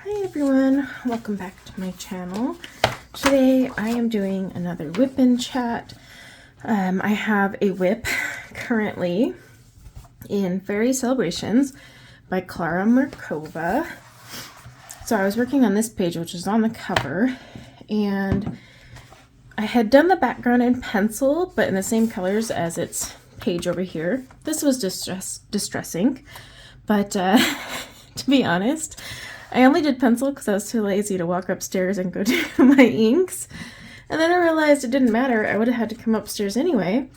Hi everyone, welcome back to my channel. Today I am doing another WIP in chat. I have a WIP currently in Fairy Celebrations by Klara Markova. So I was working on this page, which is on the cover, and I had done the background in pencil, but in the same colors as its page over here. This was distressing, but to be honest, I only did pencil because I was too lazy to walk upstairs and go do my inks. And then I realized it didn't matter. I would have had to come upstairs anyway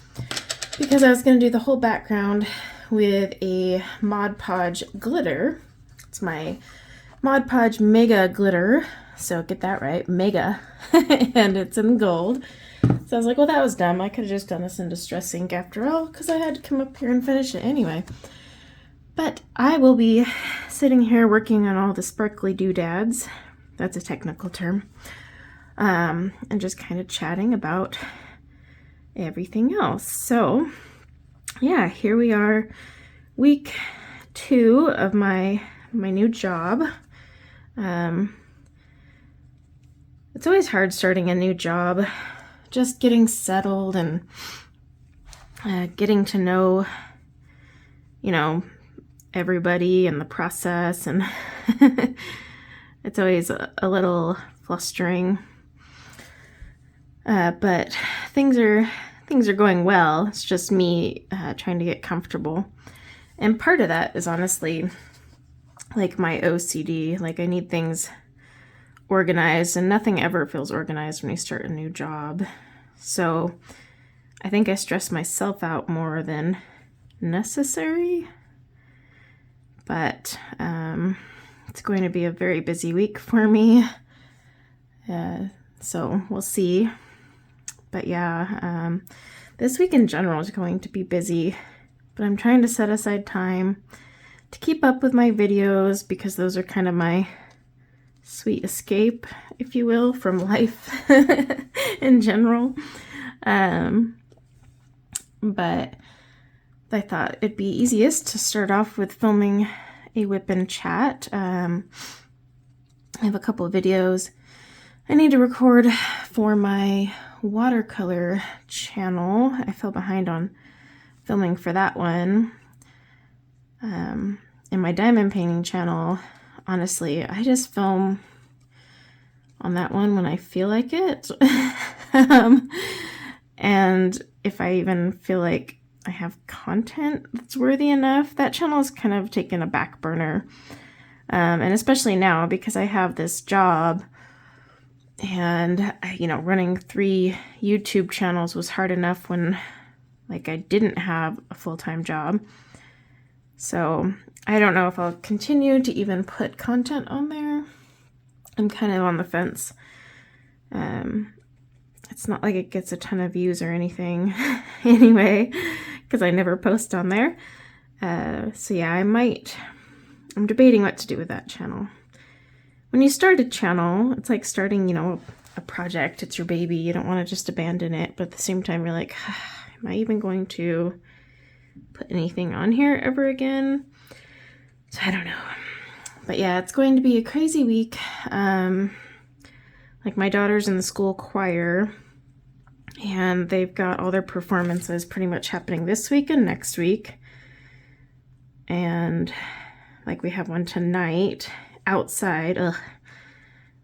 because I was going to do the whole background with a Mod Podge glitter. It's my Mod Podge Mega glitter. So get that right, Mega. And it's in gold. So I was like, well, that was dumb. I could have just done this in Distress ink after all because I had to come up here and finish it anyway. But I will be sitting here working on all the sparkly doodads. That's a technical term. And just kind of chatting about everything else. So yeah, here we are, week 2 of my new job. It's always hard starting a new job, just getting settled and getting to know, everybody and the process, and it's always a little flustering, but things are going well. It's just me trying to get comfortable, and part of that is honestly like my OCD. Like, I need things organized, and nothing ever feels organized when you start a new job. So I think I stress myself out more than necessary. But it's going to be a very busy week for me, so we'll see. But yeah, this week in general is going to be busy, but I'm trying to set aside time to keep up with my videos because those are kind of my sweet escape, if you will, from life in general. But I thought it'd be easiest to start off with filming a WIP in chat. I have a couple of videos I need to record for my watercolor channel. I fell behind on filming for that one. In my diamond painting channel, honestly, I just film on that one when I feel like it. And if I even feel like I have content that's worthy enough, that channel is kind of taken a back burner. And especially now because I have this job, and running 3 YouTube channels was hard enough when I didn't have a full-time job. So I don't know if I'll continue to even put content on there. I'm kind of on the fence. It's not like it gets a ton of views or anything anyway, because I never post on there. So yeah, I'm debating what to do with that channel. When you start a channel, it's like starting, a project. It's your baby. You don't want to just abandon it, but at the same time, you're like, am I even going to put anything on here ever again? So I don't know. But yeah, it's going to be a crazy week. My daughter's in the school choir, and they've got all their performances pretty much happening this week and next week. And we have one tonight outside. Ugh.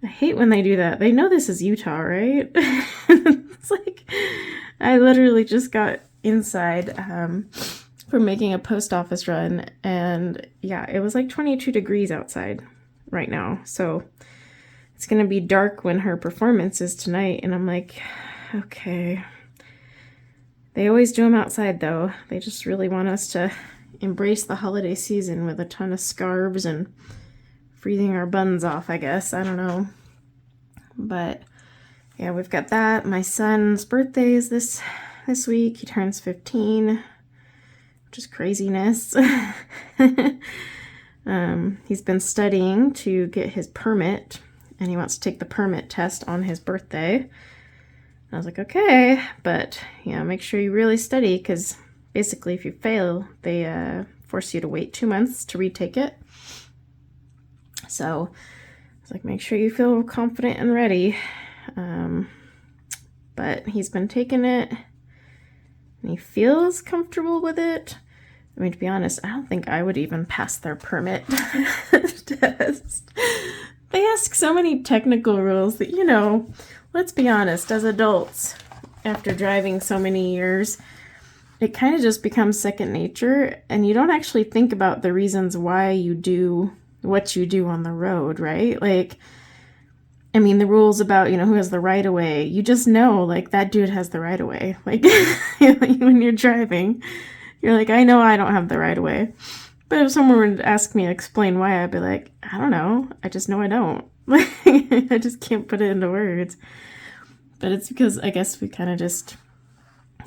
I hate when they do that. They know this is Utah, right? It's like I literally just got inside from making a post office run, and yeah, it was 22 degrees outside right now. So it's gonna be dark when her performance is tonight, and I'm like, okay. They always do them outside though. They just really want us to embrace the holiday season with a ton of scarves and freezing our buns off, I guess. I don't know. But yeah, we've got that. My son's birthday is this week. He turns 15, which is craziness. He's been studying to get his permit, and he wants to take the permit test on his birthday. I was like, okay, but make sure you really study, because basically if you fail, they force you to wait 2 months to retake it. So It's like, make sure you feel confident and ready. But he's been taking it, and he feels comfortable with it. I mean, to be honest, I don't think I would even pass their permit test. They ask so many technical rules that, you know, let's be honest, as adults, after driving so many years, it kind of just becomes second nature, and you don't actually think about the reasons why you do what you do on the road, right? Like, I mean, the rules about, you know, who has the right of way, you just know, like, that dude has the right of way. Like, when you're driving, you're like, I know I don't have the right of way. But if someone were to ask me to explain why, I'd be like, I don't know. I just know I don't. I just can't put it into words. But it's because I guess we kind of just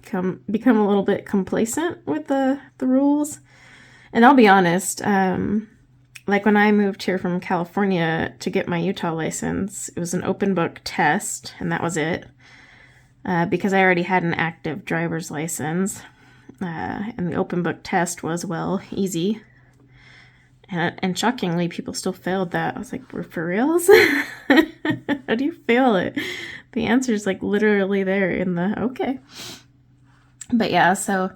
become a little bit complacent with the rules. And I'll be honest, like when I moved here from California to get my Utah license, it was an open book test, and that was it. Because I already had an active driver's license. And the open book test was, well, easy. And shockingly, people still failed that. I was like, for reals? How do you fail it? The answer is like literally there in the, okay. But yeah, so,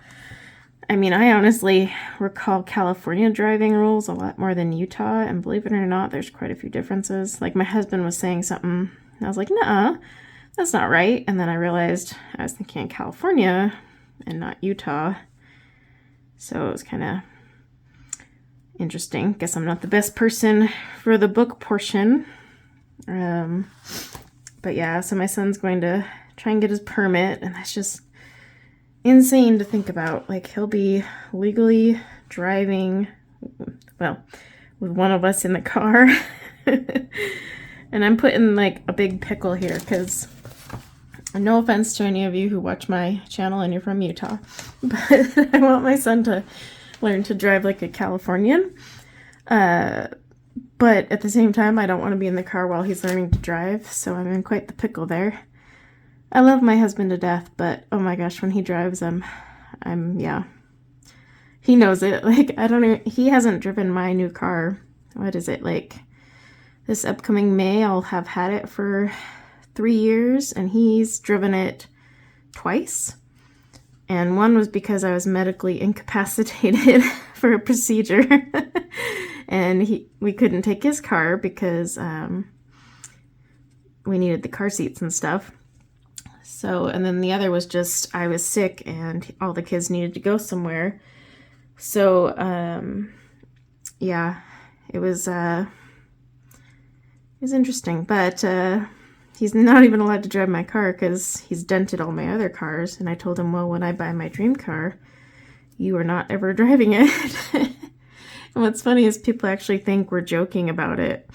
I mean, I honestly recall California driving rules a lot more than Utah. And believe it or not, there's quite a few differences. Like my husband was saying something, and I was like, nuh-uh, that's not right. And then I realized I was thinking California and not Utah. So it was kind of interesting. Guess I'm not the best person for the book portion. But yeah, so my son's going to try and get his permit, and that's just insane to think about. Like, he'll be legally driving, well, with one of us in the car. And I'm putting like a big pickle here because no offense to any of you who watch my channel and you're from Utah, but I want my son to learn to drive like a Californian. But at the same time, I don't want to be in the car while he's learning to drive, so I'm in quite the pickle there. I love my husband to death, but oh my gosh, when he drives, yeah. He knows it. Like, he hasn't driven my new car. What is it, like, this upcoming May, I'll have had it for 3 years, and he's driven it twice. And one was because I was medically incapacitated for a procedure. And we couldn't take his car because we needed the car seats and stuff. So, and then the other was just I was sick and all the kids needed to go somewhere. So, yeah, it was interesting, but he's not even allowed to drive my car because he's dented all my other cars. And I told him, well, when I buy my dream car, you are not ever driving it. And what's funny is people actually think we're joking about it.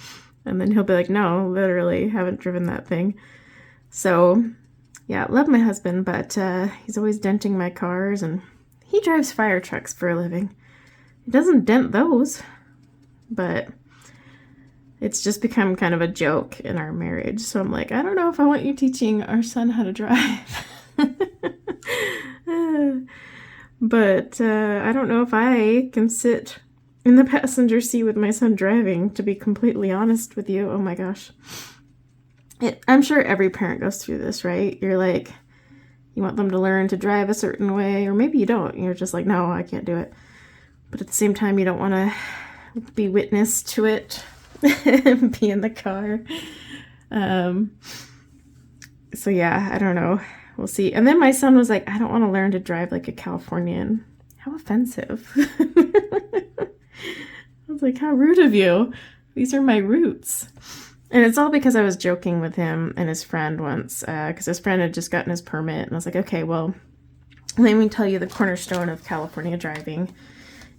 And then he'll be like, no, literally, haven't driven that thing. So, yeah, love my husband, but he's always denting my cars. And he drives fire trucks for a living. He doesn't dent those, but it's just become kind of a joke in our marriage. So I'm like, I don't know if I want you teaching our son how to drive. But I don't know if I can sit in the passenger seat with my son driving, to be completely honest with you. Oh my gosh. I'm sure every parent goes through this, right? You're like, you want them to learn to drive a certain way, or maybe you don't. You're just like, no, I can't do it. But at the same time, you don't want to be witness to it and be in the car. So yeah, I don't know. We'll see. And then my son was like, I don't want to learn to drive like a Californian. How offensive. I was like, how rude of you. These are my roots. And it's all because I was joking with him and his friend once, because his friend had just gotten his permit. And I was like, okay, well, let me tell you the cornerstone of California driving.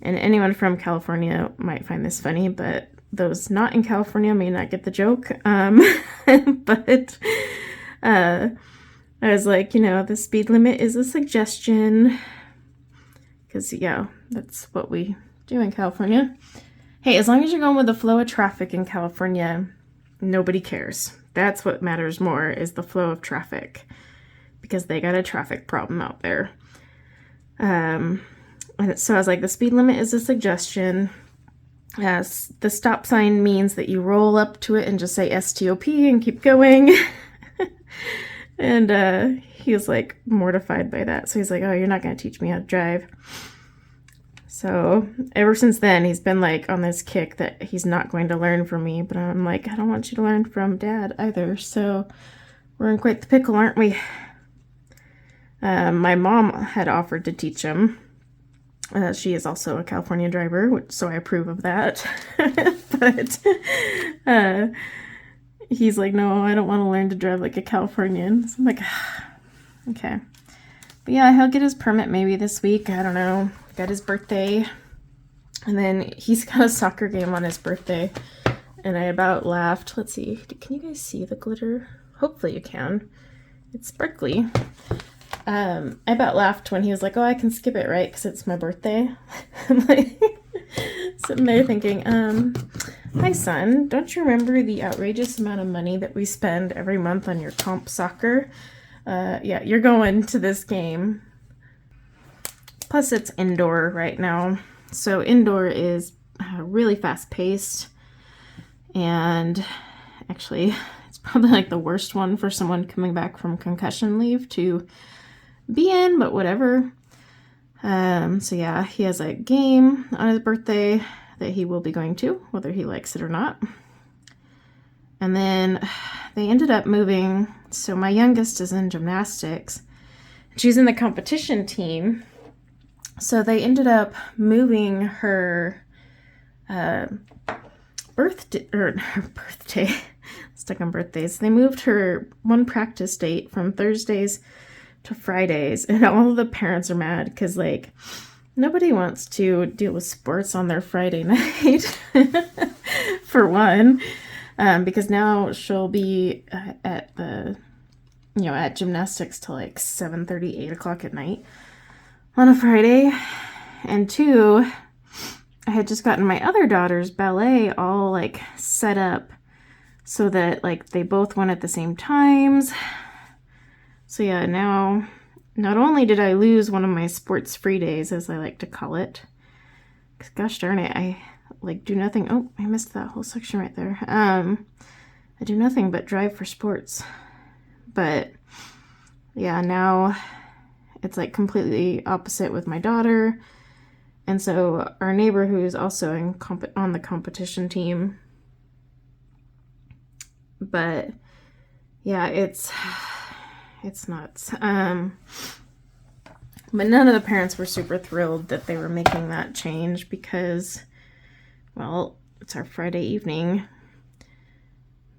And anyone from California might find this funny, but those not in California may not get the joke. But I was like, you know, the speed limit is a suggestion. Because, yeah, that's what we do in California. Hey, as long as you're going with the flow of traffic in California, nobody cares. That's what matters more, is the flow of traffic. Because they got a traffic problem out there. And so I was like, the speed limit is a suggestion. As the stop sign means that you roll up to it and just say STOP and keep going. And he was like mortified by that. So he's like, oh, you're not going to teach me how to drive. So ever since then, he's been like on this kick that he's not going to learn from me. But I'm like, I don't want you to learn from Dad either. So we're in quite the pickle, aren't we? My mom had offered to teach him. She is also a California driver, so I approve of that. But he's like, no, I don't want to learn to drive like a Californian. So I'm like, okay. But yeah, he'll get his permit maybe this week. I don't know. Got his birthday. And then he's got a soccer game on his birthday. And I about laughed. Let's see. Can you guys see the glitter? Hopefully you can. It's sparkly. I about laughed when he was like, oh, I can skip it, right? Because it's my birthday. I'm like, sitting there thinking, hi, son, don't you remember the outrageous amount of money that we spend every month on your comp soccer? Yeah, you're going to this game. Plus, it's indoor right now. So indoor is really fast-paced. And actually, it's probably like the worst one for someone coming back from concussion leave to be in, but whatever. So yeah, he has a game on his birthday that he will be going to, whether he likes it or not. And then they ended up moving. So my youngest is in gymnastics. She's in the competition team. So they ended up moving her birthday. Stuck on birthdays. They moved her one practice date from Thursdays to Fridays, and all of the parents are mad because like nobody wants to deal with sports on their Friday night for one, because now she'll be at the at gymnastics till like 7:30, 8 o'clock at night on a Friday. And two, I had just gotten my other daughter's ballet all like set up so that like they both went at the same times. So yeah, now not only did I lose one of my sports free days, as I like to call it, because gosh darn it, I like do nothing. Oh, I missed that whole section right there. I do nothing but drive for sports. But yeah, now it's like completely opposite with my daughter. And so our neighbor, who's also on the competition team, but yeah, it's nuts. But none of the parents were super thrilled that they were making that change because, well, it's our Friday evening.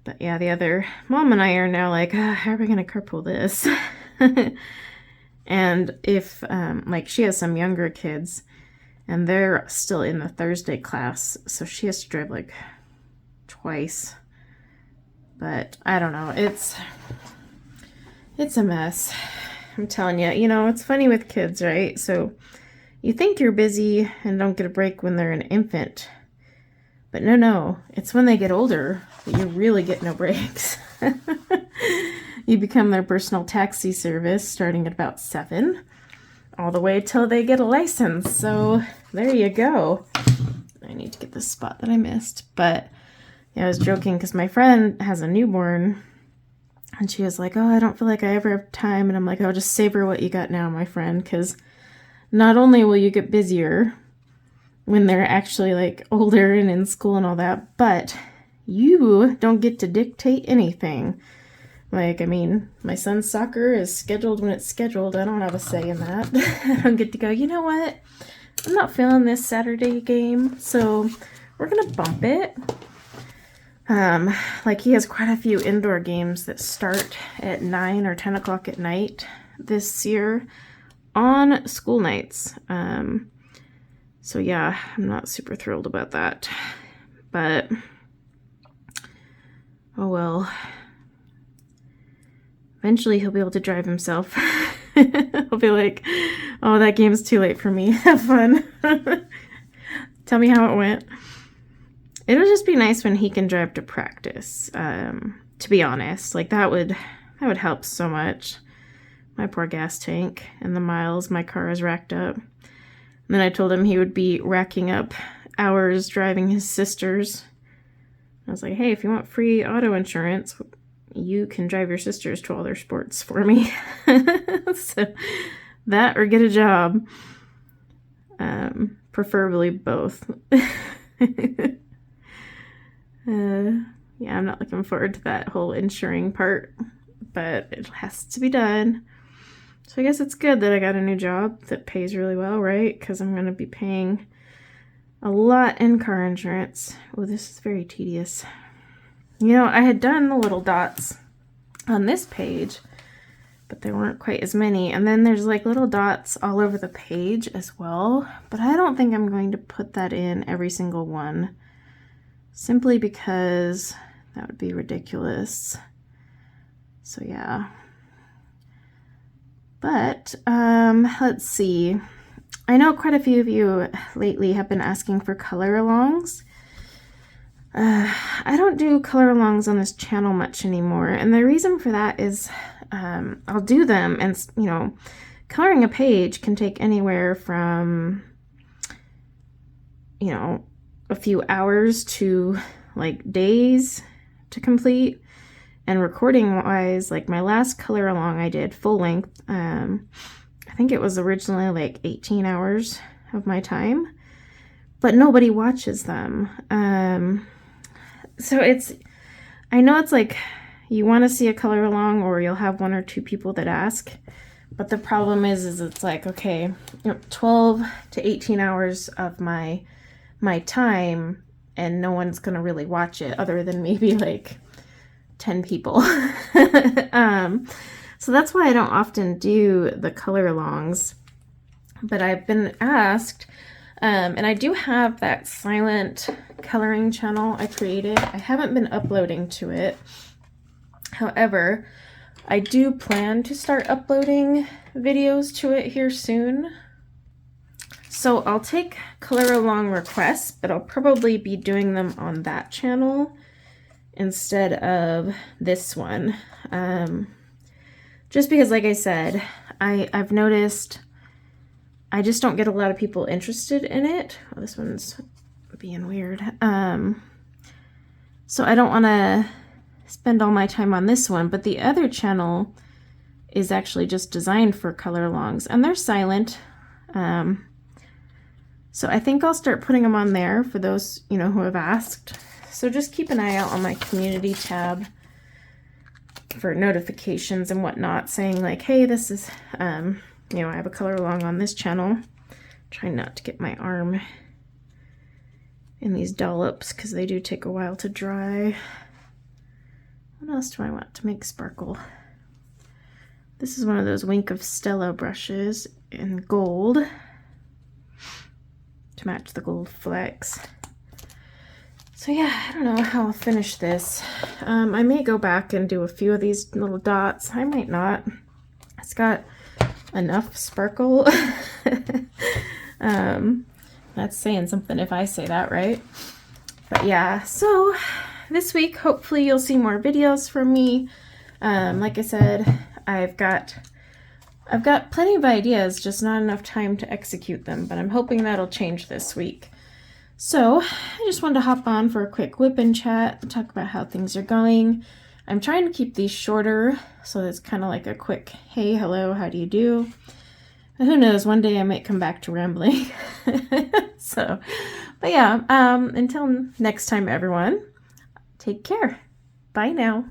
But yeah, the other mom and I are now like, how are we going to carpool this? And if, like, she has some younger kids and they're still in the Thursday class, so she has to drive like twice. But I don't know. It's a mess. I'm telling you, it's funny with kids, right? So you think you're busy and don't get a break when they're an infant. But no, it's when they get older that you really get no breaks. You become their personal taxi service starting at about 7, all the way till they get a license. So there you go. I need to get this spot that I missed. But yeah, I was joking because my friend has a newborn. And she was like, oh, I don't feel like I ever have time. And I'm like, oh, just savor what you got now, my friend. Because not only will you get busier when they're actually like older and in school and all that, but you don't get to dictate anything. Like, I mean, my son's soccer is scheduled when it's scheduled. I don't have a say in that. I don't get to go, you know what? I'm not feeling this Saturday game, so we're going to bump it. Like he has quite a few indoor games that start at 9 or 10 o'clock at night this year on school nights. So yeah, I'm not super thrilled about that, but oh well. Eventually he'll be able to drive himself. He'll be like, oh, that game's too late for me. Have fun. Tell me how it went. It'll just be nice when he can drive to practice, to be honest. Like, that would help so much. My poor gas tank and the miles my car has racked up. And then I told him he would be racking up hours driving his sisters. I was like, hey, if you want free auto insurance, you can drive your sisters to all their sports for me. So that or get a job. Preferably both. Yeah, I'm not looking forward to that whole insuring part, but it has to be done. So I guess it's good that I got a new job that pays really well, right? Because I'm going to be paying a lot in car insurance. Oh, this is very tedious. You know, I had done the little dots on this page, but there weren't quite as many. And then there's like little dots all over the page as well. But I don't think I'm going to put that in every single one, simply because that would be ridiculous. So yeah. But let's see. I know quite a few of you lately have been asking for color alongs. I don't do color alongs on this channel much anymore, and the reason for that is I'll do them, and you know, coloring a page can take anywhere from, you know, a few hours to like days to complete. And recording wise, like my last color along I did full length, I think it was originally like 18 hours of my time, but nobody watches them. So I know it's like you want to see a color along, or you'll have one or two people that ask, but the problem is it's like, okay, you know, 12 to 18 hours of my time, and no one's gonna really watch it other than maybe like 10 people. So that's why I don't often do the color alongs, but I've been asked, and I do have that silent coloring channel I created. I haven't been uploading to it. However, I do plan to start uploading videos to it here soon. So I'll take color along requests, but I'll probably be doing them on that channel instead of this one. Just because, like I said, I've noticed I just don't get a lot of people interested in it. Oh, this one's being weird. So I don't want to spend all my time on this one, but the other channel is actually just designed for color alongs, and they're silent. So I think I'll start putting them on there for those, you know, who have asked. So just keep an eye out on my community tab for notifications and whatnot, saying like, hey, this is, you know, I have a color along on this channel. Trying not to get my arm in these dollops because they do take a while to dry. What else do I want to make sparkle? This is one of those Wink of Stella brushes in gold to match the gold flecks. So yeah, I don't know how I'll finish this. I may go back and do a few of these little dots. I might not. It's got enough sparkle. That's saying something if I say that, right? But yeah, so this week, hopefully you'll see more videos from me. Like I said, I've got plenty of ideas, just not enough time to execute them, but I'm hoping that'll change this week. So I just wanted to hop on for a quick WIP and chat and talk about how things are going. I'm trying to keep these shorter, so it's kind of like a quick, hey, hello, how do you do? And who knows, one day I might come back to rambling. So, but yeah, until next time, everyone, take care. Bye now.